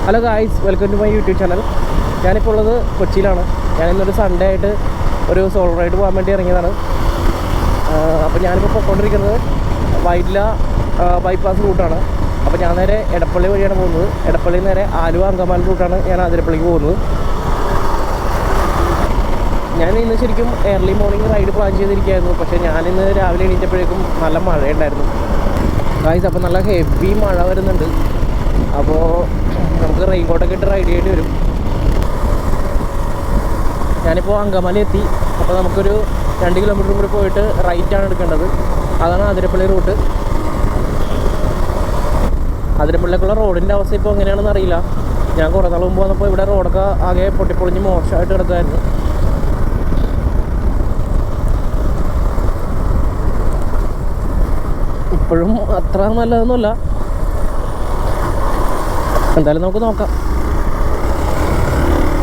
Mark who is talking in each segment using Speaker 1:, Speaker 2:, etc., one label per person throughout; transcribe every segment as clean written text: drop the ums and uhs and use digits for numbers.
Speaker 1: Hello guys, welcome to my YouTube channel. ഞാനിപ്പോൾ ഉള്ളത് കൊച്ചിയിലാണ്. ഞാനിന്നൊരു സൺഡേ ആയിട്ട് ഒരു സോളോ റൈഡ് പോകാൻ വേണ്ടി ഇറങ്ങിയതാണ്. അപ്പോൾ ഞാനിപ്പോൾ പോയിക്കൊണ്ടിരിക്കുന്നത് വൈറ്റില ബൈപ്പാസ് റൂട്ടാണ്. അപ്പോൾ ഞാൻ നേരെ എടപ്പള്ളി വഴിയാണ് പോകുന്നത്. എടപ്പള്ളിയിൽ നേരെ ആലുവ അങ്കമാലി റൂട്ടാണ് ഞാൻ ആതിരപ്പള്ളിക്ക് പോകുന്നത്. ഞാൻ ഇന്ന് ശരിക്കും ഏർലി മോർണിംഗ് റൈഡ് പ്ലാൻ ചെയ്തിരിക്കുകയായിരുന്നു. പക്ഷേ ഞാനിന്ന് രാവിലെ എണീറ്റപ്പോഴേക്കും നല്ല മഴയുണ്ടായിരുന്നു ഗായ്സ്. അപ്പോൾ നല്ല ഹെവി മഴ വരുന്നുണ്ട്. അപ്പോൾ നമുക്ക് റെയിൻ കോട്ടൊക്കെ ഇട്ട് റൈഡ് ചെയ്യേണ്ടി വരും. ഞാനിപ്പോൾ അങ്കമാലി എത്തി. അപ്പോൾ നമുക്കൊരു 2 കിലോമീറ്റർ കൂടി പോയിട്ട് റൈറ്റാണ് എടുക്കേണ്ടത്. അതാണ് ആതിരപ്പള്ളി റൂട്ട്. ആതിരപ്പള്ളിക്കുള്ള റോഡിൻ്റെ അവസ്ഥ ഇപ്പോൾ എങ്ങനെയാണെന്ന് അറിയില്ല. ഞാൻ കുറേ നാൾ മുമ്പ് വന്നപ്പോൾ ഇവിടെ റോഡൊക്കെ ആകെ പൊട്ടിപ്പൊളിഞ്ഞ് മോശമായിട്ട് കിടക്കുമായിരുന്നു. ഇപ്പോഴും അത്ര നല്ലതൊന്നുമല്ല. എന്തായാലും നമുക്ക് നോക്കാം.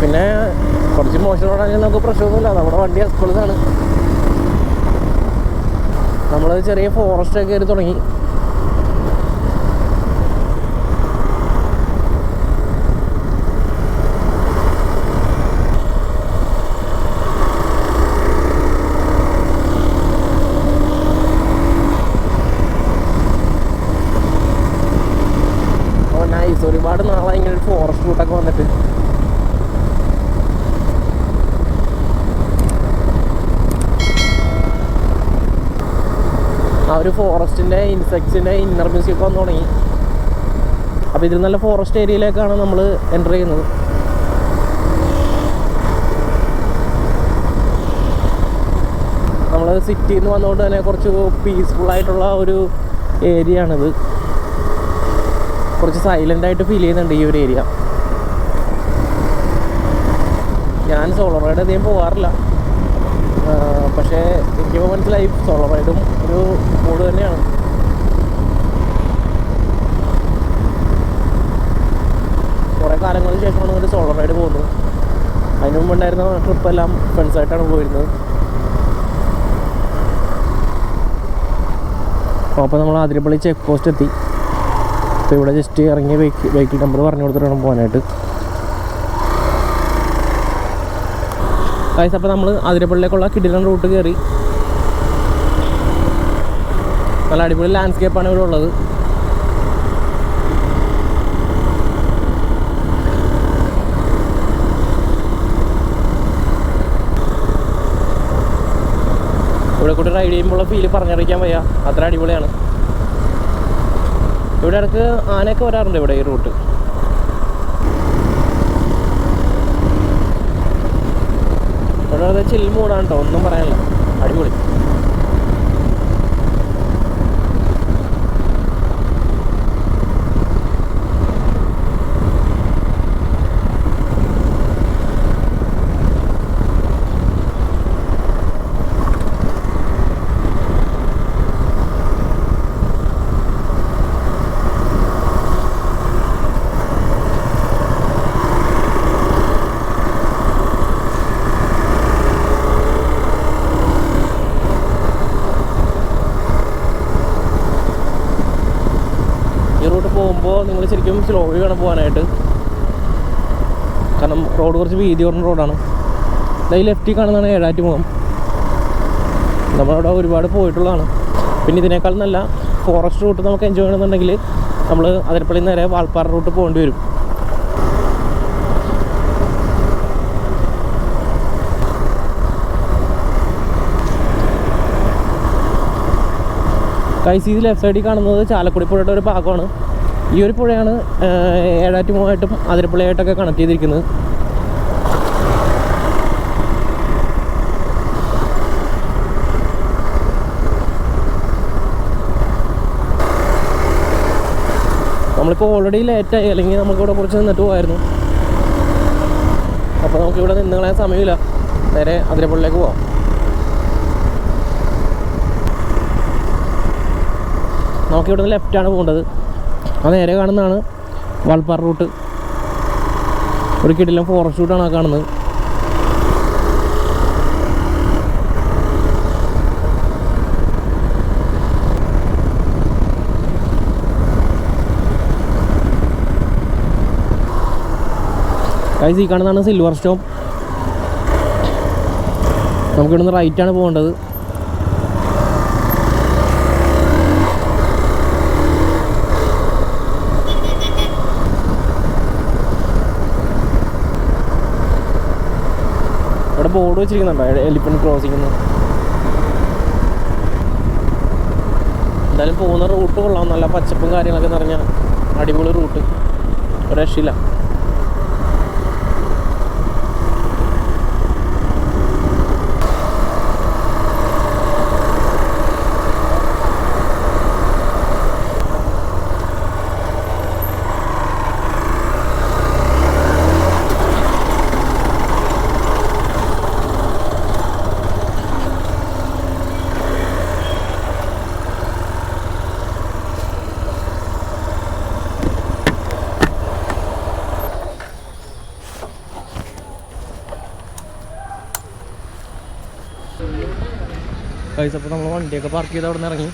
Speaker 1: പിന്നെ കുറച്ച് മോശം റോഡാണെങ്കിൽ നമുക്ക് പ്രശ്നമൊന്നുമില്ല. നമ്മുടെ വണ്ടി എക്സ്പ്രസ്സാണ്. നമ്മൾ ചെറിയ ഫോറസ്റ്റൊക്കെ കയറി തുടങ്ങി. ഒരുപാട് നാളായി ഇങ്ങനെ ഒരു ഫോറസ്റ്റ് റൂട്ടൊക്കെ വന്നിട്ട്. ആ ഒരു ഫോറസ്റ്റിൻ്റെ ഇൻസെക്ട്സിൻ്റെ ഇന്നർ മ്യൂസിയൊക്കെ വന്നു തുടങ്ങി. അപ്പോൾ ഇതിൽ നല്ല ഫോറസ്റ്റ് ഏരിയയിലേക്കാണ് നമ്മൾ എൻ്റർ ചെയ്യുന്നത്. നമ്മൾ സിറ്റിയിൽ നിന്ന് വന്നുകൊണ്ട് തന്നെ കുറച്ച് പീസ്ഫുള്ളായിട്ടുള്ള ഒരു ഏരിയ ആണിത്. കുറച്ച് സൈലൻ്റായിട്ട് ഫീൽ ചെയ്യുന്നുണ്ട് ഈ ഒരു ഏരിയ. ഞാൻ സോളോ റൈഡ് അധികം പോകാറില്ല. പക്ഷേ എനിക്കിപ്പോൾ മനസ്സിലായി സോളോ റൈഡും ഒരു മൂഡ് തന്നെയാണ്. കുറേ കാലങ്ങൾക്ക് ശേഷമാണ് ഒരു സോളോ റൈഡ് പോകുന്നത്. അതിന് മുമ്പുണ്ടായിരുന്ന ട്രിപ്പെല്ലാം ഫ്രണ്ട്സായിട്ടാണ് പോയിരുന്നത്. അപ്പോൾ നമ്മൾ ആതിരപ്പള്ളി ചെക്ക് പോസ്റ്റ് എത്തി. അപ്പോൾ ഇവിടെ ജസ്റ്റ് ഇറങ്ങിയ വെഹിക്കിൾ നമ്പർ പറഞ്ഞു കൊടുത്തിട്ട് വേണം പോകാനായിട്ട്. ഗൈസ്, അപ്പോൾ നമ്മൾ ആതിരപ്പള്ളിയിലേക്കുള്ള കിടിലൻ റൂട്ട് കയറി. നല്ല അടിപൊളി ലാൻഡ്സ്കേപ്പാണ് ഇവിടെ ഉള്ളത്. ഇവിടെ കൂടി റൈഡ് ചെയ്യുമ്പോഴുള്ള ഫീല് പറഞ്ഞറിയിക്കാൻ വയ്യ, അത്ര അടിപൊളിയാണ്. ഇവിടെ ഇടയ്ക്ക് ആനയൊക്കെ വരാറുണ്ട് ഇവിടെ ഈ റൂട്ട്. ഇവിടെ അത് ചിൽ മൂടാണ് കേട്ടോ, ഒന്നും പറയാനില്ല, അടിപൊളി. പോകുമ്പോൾ നിങ്ങൾ ശരിക്കും സ്ലോയിൽ വേണം പോകാനായിട്ട്. കാരണം റോഡ് കുറച്ച് വീതി കുറഞ്ഞ റോഡാണ്. ഈ ലെഫ്റ്റിൽ കാണുന്നതാണ് ഏഴാറ്റുമുഖം. നമ്മളവിടെ ഒരുപാട് പോയിട്ടുള്ളതാണ്. പിന്നെ ഇതിനേക്കാൾ നല്ല ഫോറസ്റ്റ് റൂട്ട് നമുക്ക് എൻജോയ് ചെയ്യണമെന്നുണ്ടെങ്കിൽ നമ്മൾ അതിരപ്പള്ളി നേരെ വാൾപ്പാറ റൂട്ട് പോകേണ്ടി വരും. കൈസീസ് ലെഫ്റ്റ് സൈഡിൽ കാണുന്നത് ചാലക്കുടി പുഴയുടെ ഒരു ഭാഗമാണ്. ഈ ഒരു പുഴയാണ് ഏഴാറ്റുമുഖമായിട്ടും അതിരപ്പള്ളിയായിട്ടൊക്കെ കണക്ട് ചെയ്തിരിക്കുന്നത്. നമ്മളിപ്പോൾ ഓൾറെഡി ലേറ്റായി, അല്ലെങ്കിൽ നമുക്കിവിടെ കുറച്ച് നിന്നിട്ട് പോകായിരുന്നു. അപ്പോൾ നമുക്കിവിടെ നിന്ന് കളയാൻ സമയമില്ല. നേരെ അതിരപ്പള്ളിയിലേക്ക് പോകാം. നമുക്കിവിടെ നിന്ന് ലെഫ്റ്റാണ് പോകേണ്ടത്. അത് നേരെ കാണുന്നതാണ് വാൾപ്പാറ റൂട്ട്. ഒരു കിടിലൻ ഫോറസ്റ്റ് റൂട്ടാണ് ആ കാണുന്നത്. ഗൈസ്, ഈ കാണുന്നതാണ് സിൽവർ സ്റ്റോം. നമുക്കിവിടുന്ന് റൈറ്റാണ് പോകേണ്ടത്. ഇവിടെ ബോർഡ് വെച്ചിരിക്കുന്നുണ്ടോ, എലിഫന്റ് ക്രോസിംഗ് എന്ന്. എന്തായാലും പോകുന്ന റൂട്ട് കൊള്ളാം, നല്ല പച്ചപ്പും കാര്യങ്ങളൊക്കെ നിറഞ്ഞ അടിപൊളി റൂട്ട്, ഒരു രക്ഷയില്ല. ഗൈസ്, അപ്പോൾ നമ്മൾ വണ്ടിയൊക്കെ പാർക്ക് ചെയ്ത് അവിടെ നിന്ന് ഇറങ്ങി.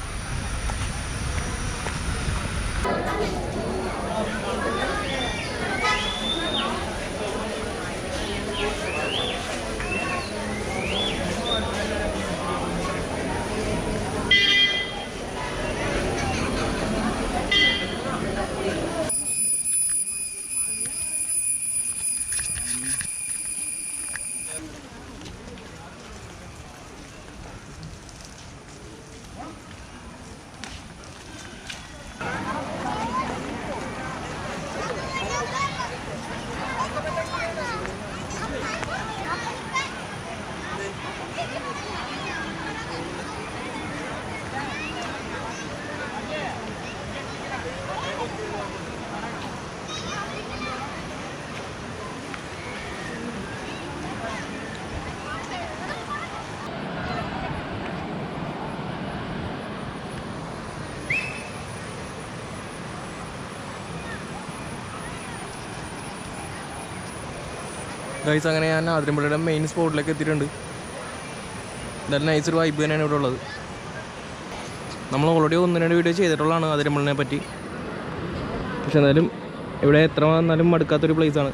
Speaker 1: ഗൈസ്, അങ്ങനെ ഞാൻ ആതിരമ്പള്ളിയുടെ മെയിൻ സ്പോട്ടിലേക്ക് എത്തിയിട്ടുണ്ട്. എന്തായാലും നൈസൊരു വൈബ് തന്നെയാണ് ഇവിടെ ഉള്ളത്. നമ്മൾ ഓൾറെഡി 1-2 വീഡിയോ ചെയ്തിട്ടുള്ളതാണ് ആതിരമ്പള്ളിനെ പറ്റി. പക്ഷെ എന്തായാലും ഇവിടെ എത്ര വന്നാലും മടുക്കാത്തൊരു പ്ലേസാണ്.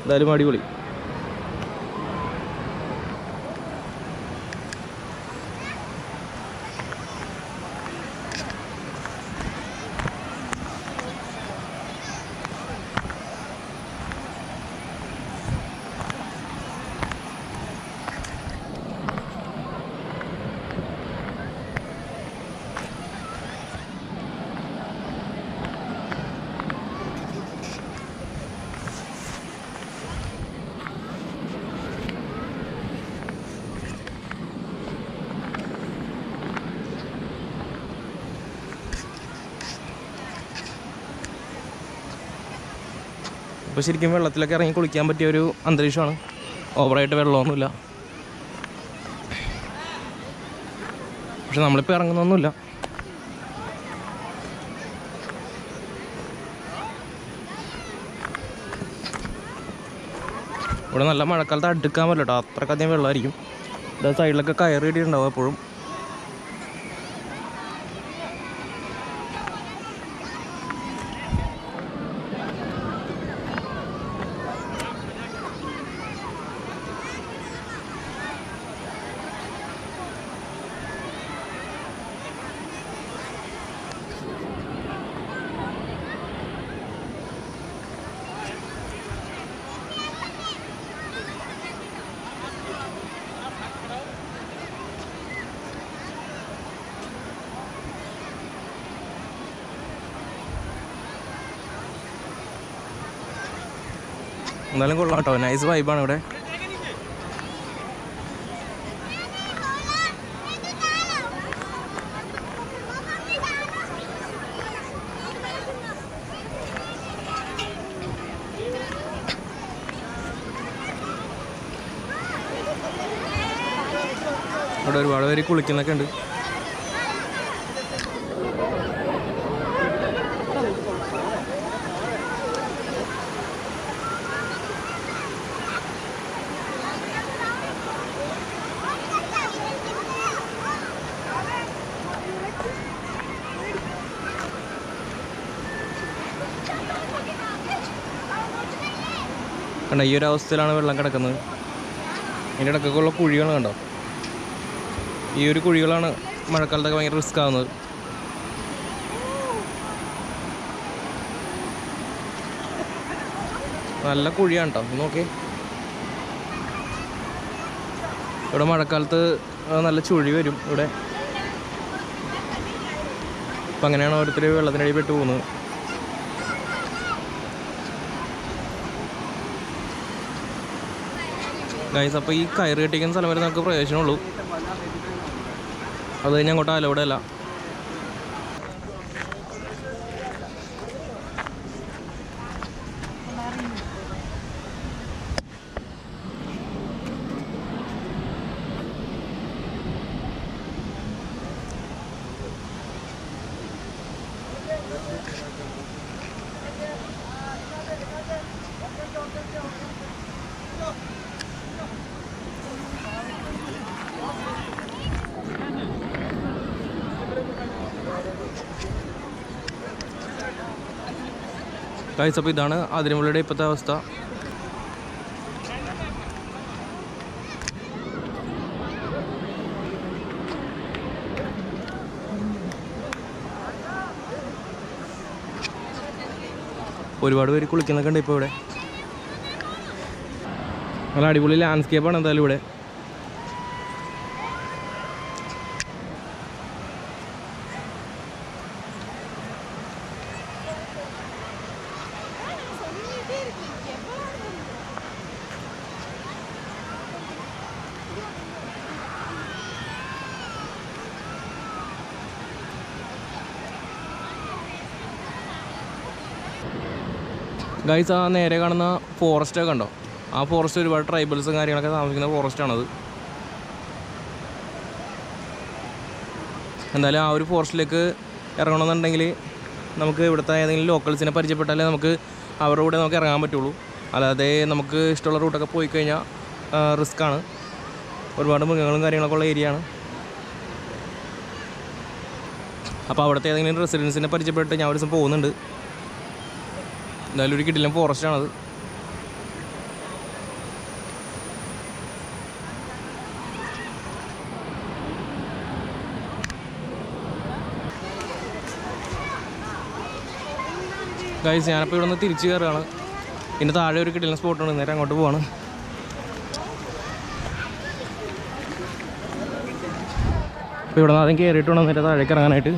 Speaker 1: എന്തായാലും അടിപൊളി. ഇപ്പോൾ ശരിക്കും വെള്ളത്തിലൊക്കെ ഇറങ്ങി കുളിക്കാൻ പറ്റിയൊരു അന്തരീക്ഷമാണ്. ഓവറായിട്ട് വെള്ളമൊന്നുമില്ല. പക്ഷെ നമ്മളിപ്പോൾ ഇറങ്ങുന്നൊന്നുമില്ല. ഇവിടെ നല്ല മഴക്കാലത്ത് അടുക്കാൻ പറ്റില്ല കേട്ടോ, അത്രക്കധികം വെള്ളമായിരിക്കും. ഇവിടെ സൈഡിലൊക്കെ കയറി ഇട്ടിട്ടുണ്ടാവും എപ്പോഴും. എന്നാലും കൊള്ളാം കേട്ടോ, നൈസ് വൈബാണ് ഇവിടെ. ഇവിടെ ഒരുപാട് പേര് കുളിക്കുന്നൊക്കെ ഉണ്ട്. കണ്ടോ, ഈ ഒരു അവസ്ഥയിലാണ് വെള്ളം കിടക്കുന്നത്. ഇതിൻ്റെ ഇടയ്ക്കൊക്കെയുള്ള കുഴികൾ കണ്ടോ, ഈ ഒരു കുഴികളാണ് മഴക്കാലത്തൊക്കെ ഭയങ്കര റിസ്ക് ആവുന്നത്. നല്ല കുഴിയാണ് കേട്ടോ, നോക്കി. ഇവിടെ മഴക്കാലത്ത് നല്ല ചുഴി വരും ഇവിടെ. അപ്പം അങ്ങനെയാണ് ഓരോരുത്തർ വെള്ളത്തിനടി പെട്ട് പോകുന്നത്. ഗൈസ്, അപ്പോൾ ഈ കയറ് കെട്ടിക്കുന്ന സ്ഥലം വരെ നമുക്ക് പ്രവേശനമുള്ളൂ. അത് കഴിഞ്ഞ് അങ്ങോട്ട് അലൗഡ് അല്ല. ഗൈസ്, അപ്പോൾ ഇതാണ് അതിരമ്പുള്ളിയുടെ ഇപ്പോഴത്തെ അവസ്ഥ. ഒരുപാട് പേര് കുളിക്കുന്നൊക്കെ ഉണ്ട് ഇപ്പോൾ ഇവിടെ. നല്ല അടിപൊളി ലാൻഡ്സ്കേപ്പാണ് എന്തായാലും ഇവിടെ. ഗൈസ്, ആ നേരെ കാണുന്ന ഫോറസ്റ്റൊക്കെ കണ്ടോ? ആ ഫോറസ്റ്റ് ഒരുപാട് ട്രൈബൽസും കാര്യങ്ങളൊക്കെ താമസിക്കുന്ന ഫോറസ്റ്റാണത്. എന്തായാലും ആ ഒരു ഫോറസ്റ്റിലേക്ക് ഇറങ്ങണമെന്നുണ്ടെങ്കിൽ നമുക്ക് ഇവിടുത്തെ ഏതെങ്കിലും ലോക്കൽസിനെ പരിചയപ്പെട്ടാലേ നമുക്ക് അവരുടെ കൂടെ നമുക്ക് ഇറങ്ങാൻ പറ്റുള്ളൂ. അല്ലാതെ നമുക്ക് ഇഷ്ടമുള്ള റൂട്ടൊക്കെ പോയി കഴിഞ്ഞാൽ റിസ്ക്കാണ്. ഒരുപാട് മൃഗങ്ങളും കാര്യങ്ങളൊക്കെ ഉള്ള ഏരിയ ആണ്. അപ്പോൾ അവിടുത്തെ ഏതെങ്കിലും റെസിഡൻസിനെ പരിചയപ്പെട്ട് ഞാൻ ഒരു ദിവസം പോകുന്നുണ്ട്. എന്തായാലും ഒരു കിടിലൻ ഫോറസ്റ്റാണത്. ഗൈസ്, ഞാനപ്പോൾ ഇവിടെ നിന്ന് തിരിച്ച് കയറുകയാണ്. ഇതിൻ്റെ താഴെ ഒരു കിടിലൻ സ്പോട്ടുണ്ട്, നേരെ അങ്ങോട്ട് പോവാണ്. അപ്പോൾ ഇവിടെ നിന്ന് ആദ്യം കയറിയിട്ട് വേണം നേരെ താഴേക്ക് ഇറങ്ങാനായിട്ട്.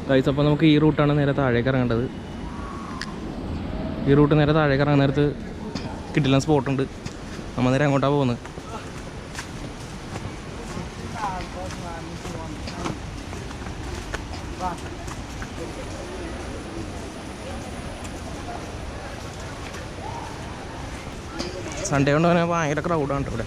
Speaker 1: ഗൈസ്, അപ്പോൾ നമുക്ക് ഈ റൂട്ടാണ് നേരെ താഴേക്ക് ഇറങ്ങേണ്ടത്. ഈ റൂട്ട് നേരെ താഴേക്ക് ഇറങ്ങുന്ന നേരത്ത് കിട്ടില്ല സ്പോട്ടുണ്ട്. നമ്മൾ നേരെ അങ്ങോട്ടാണ് പോകുന്നത്. സൺഡേ കൊണ്ട് തന്നെ ഭയങ്കര ക്രൗഡാണ് ഇവിടെ.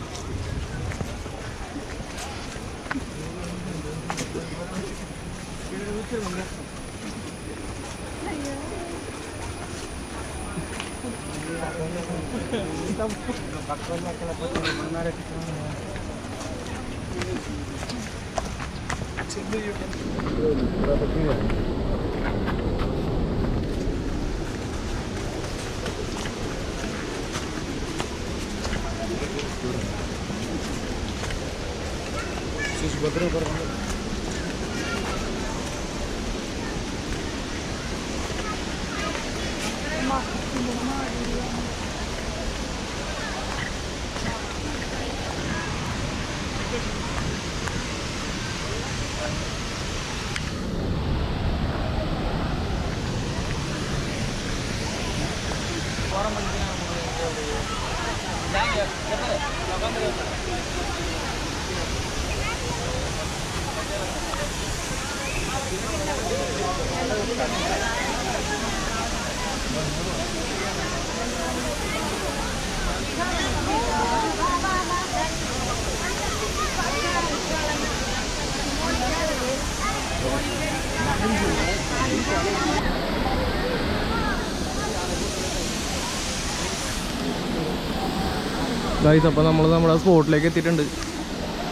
Speaker 1: ഗൈസ്, അപ്പോൾ നമ്മൾ നമ്മുടെ സ്പോട്ടിലേക്ക് എത്തിയിട്ടുണ്ട്.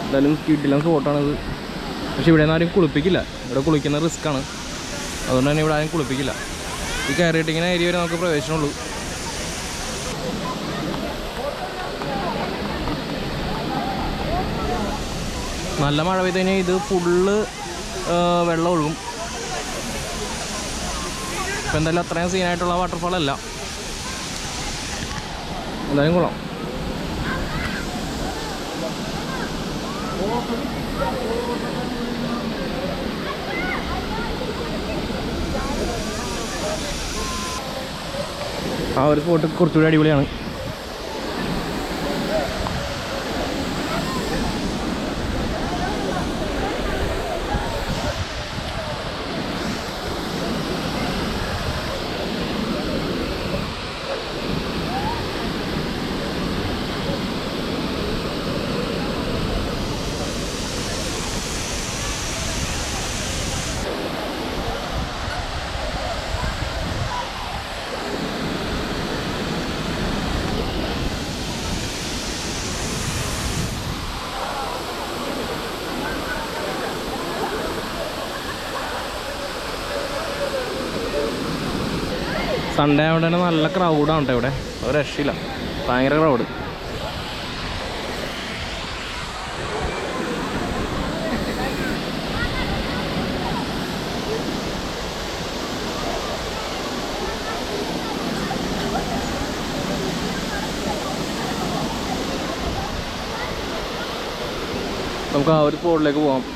Speaker 1: എന്തായാലും കിട്ടില്ല സ്പോട്ടാണിത്. പക്ഷെ ഇവിടെ നിന്ന് ആരും കുളിപ്പിക്കില്ല. ഇവിടെ കുളിക്കുന്ന റിസ്ക്കാണ്. അതുകൊണ്ട് തന്നെ ഇവിടെ ആരും കുളിപ്പിക്കില്ല. ഈ കയറിയിട്ടിങ്ങനെ ഏരിയ വരെ നമുക്ക് പ്രവേശനമുള്ളൂ. നല്ല മഴ പെയ്ത് കഴിഞ്ഞാൽ ഇത് ഫുള്ള് വെള്ളം ഒഴുകും. ഇപ്പം എന്തായാലും അത്രയും സീനായിട്ടുള്ള വാട്ടർഫാൾ അല്ല. എന്തായാലും കൊള്ളാം. ആ ഒരു സ്പോട്ട് കുറച്ചുകൂടി അടിപൊളിയാണ്. സൺഡേ ആയതുകൊണ്ട് തന്നെ നല്ല ക്രൗഡാണ് കേട്ടോ ഇവിടെ. ഒരു രക്ഷയില്ല, ഭയങ്കര ക്രൗഡ്. നമുക്ക് ആ ഒരു സ്പോട്ടിലേക്ക് പോകാം.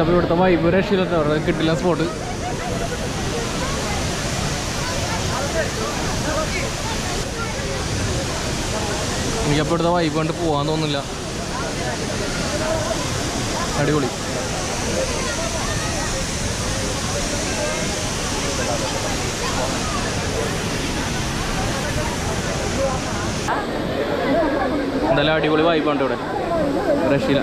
Speaker 1: അപ്പോൾ ഇവിടുത്തെ വൈബ് രക്ഷയില്ല, അവിടെ കിട്ടില്ല സ്പോട്ട്. എനിക്കപ്പോൾ ഇവിടുത്തെ വൈബ് കണ്ട് പോകാൻ തോന്നുന്നില്ല. അടിപൊളി. എന്തായാലും അടിപൊളി വൈബാണ് ഇവിടെ, രക്ഷയില്ല.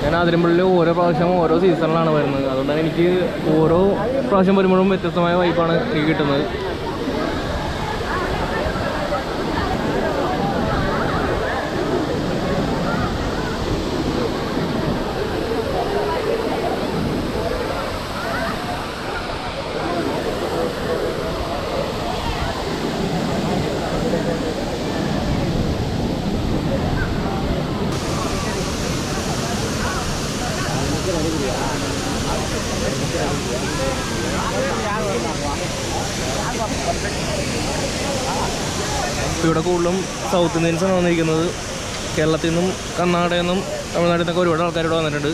Speaker 1: ഞാൻ അതിരമ്പള്ളിൽ ഓരോ പ്രാവശ്യം ഓരോ സീസണിലാണ് വരുന്നത്. അതുകൊണ്ടാണ് എനിക്ക് ഓരോ പ്രാവശ്യം വരുമ്പോഴും വ്യത്യസ്തമായ വൈബാണ് എനിക്ക് കിട്ടുന്നത്. ഇവിടെ കൂടുതലും സൗത്ത് ഇന്ത്യൻസാണ് വന്നിരിക്കുന്നത്. കേരളത്തിൽ നിന്നും കർണാടകയിൽ നിന്നും തമിഴ്നാട്ടിൽ നിന്നൊക്കെ ഒരുപാട് ആൾക്കാർ ഇവിടെ വന്നിട്ടുണ്ട്.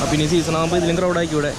Speaker 1: അപ്പം ഇനി സീസൺ ആകുമ്പോൾ ഇതിലും ക്രൗഡായിരിക്കും ഇവിടെ.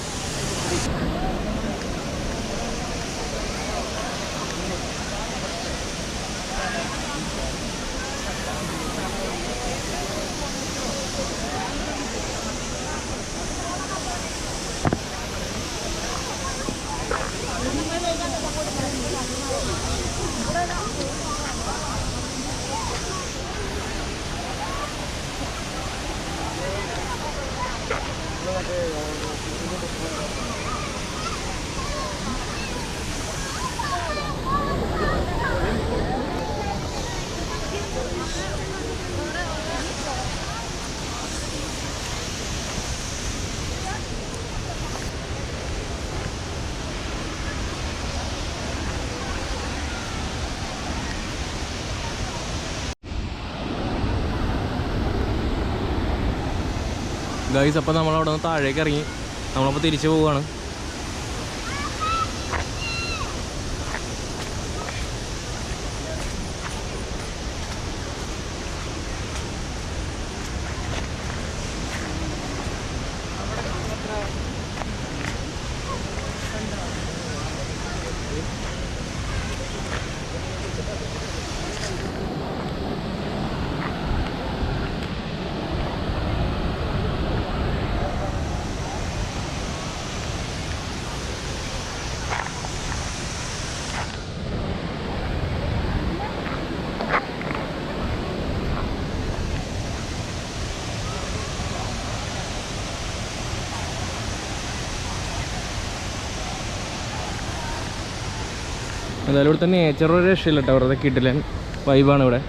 Speaker 1: ഗൈസ്, അപ്പോൾ നമ്മളവിടെ നിന്ന് താഴേക്ക് ഇറങ്ങി. നമ്മളപ്പോൾ തിരിച്ചു പോവുകയാണ്. എന്തായാലും ഇവിടുത്തെ നേച്ചർ ഒരു രക്ഷയില്ല കേട്ടോ. അവരുടെ കിടിലൻ വൈബാണ് ഇവിടെ.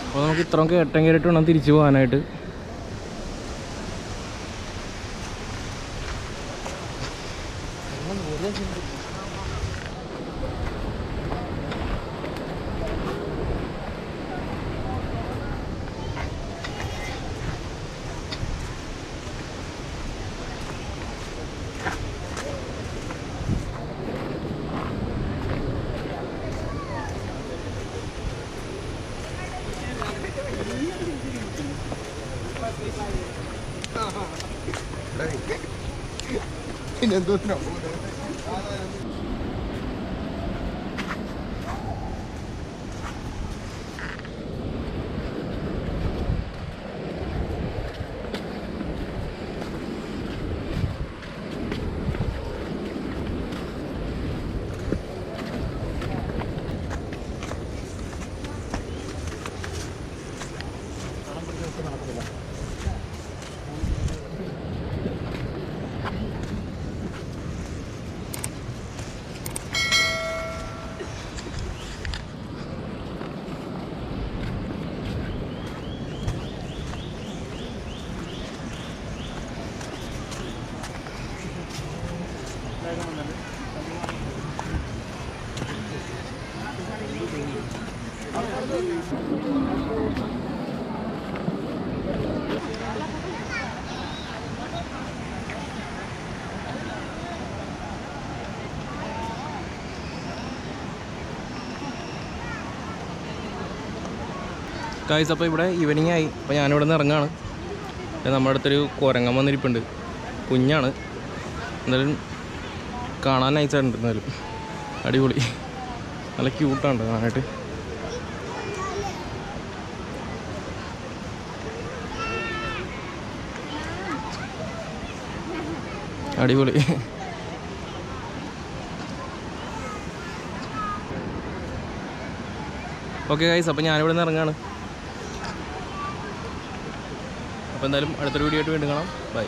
Speaker 1: അപ്പോൾ നമുക്ക് ഇത്രയും കേട്ടം കയറിയിട്ട് വേണം തിരിച്ചു പോകാനായിട്ട്. ഗൈസ്, അപ്പോൾ ഇവിടെ ഈവനിങ് ആയി. അപ്പോൾ ഞാനിവിടെ നിന്ന് ഇറങ്ങാണ്. നമ്മുടെ അടുത്തൊരു കുരങ്ങൻ വന്നിരിപ്പുണ്ട്. കുഞ്ഞാണ്, എന്തായാലും കാണാൻ നൈസായിട്ടുണ്ട്. എന്തായാലും അടിപൊളി, നല്ല ക്യൂട്ടാണ് കാണാനായിട്ട്. അടിപൊളി. ഓക്കെ ഗൈസ്, അപ്പോൾ ഞാനിവിടെ നിന്ന് ഇറങ്ങാണ്. അപ്പോൾ എന്തായാലും അടുത്തൊരു വീഡിയോ ആയിട്ട് വീണ്ടും കാണാം. ബൈ.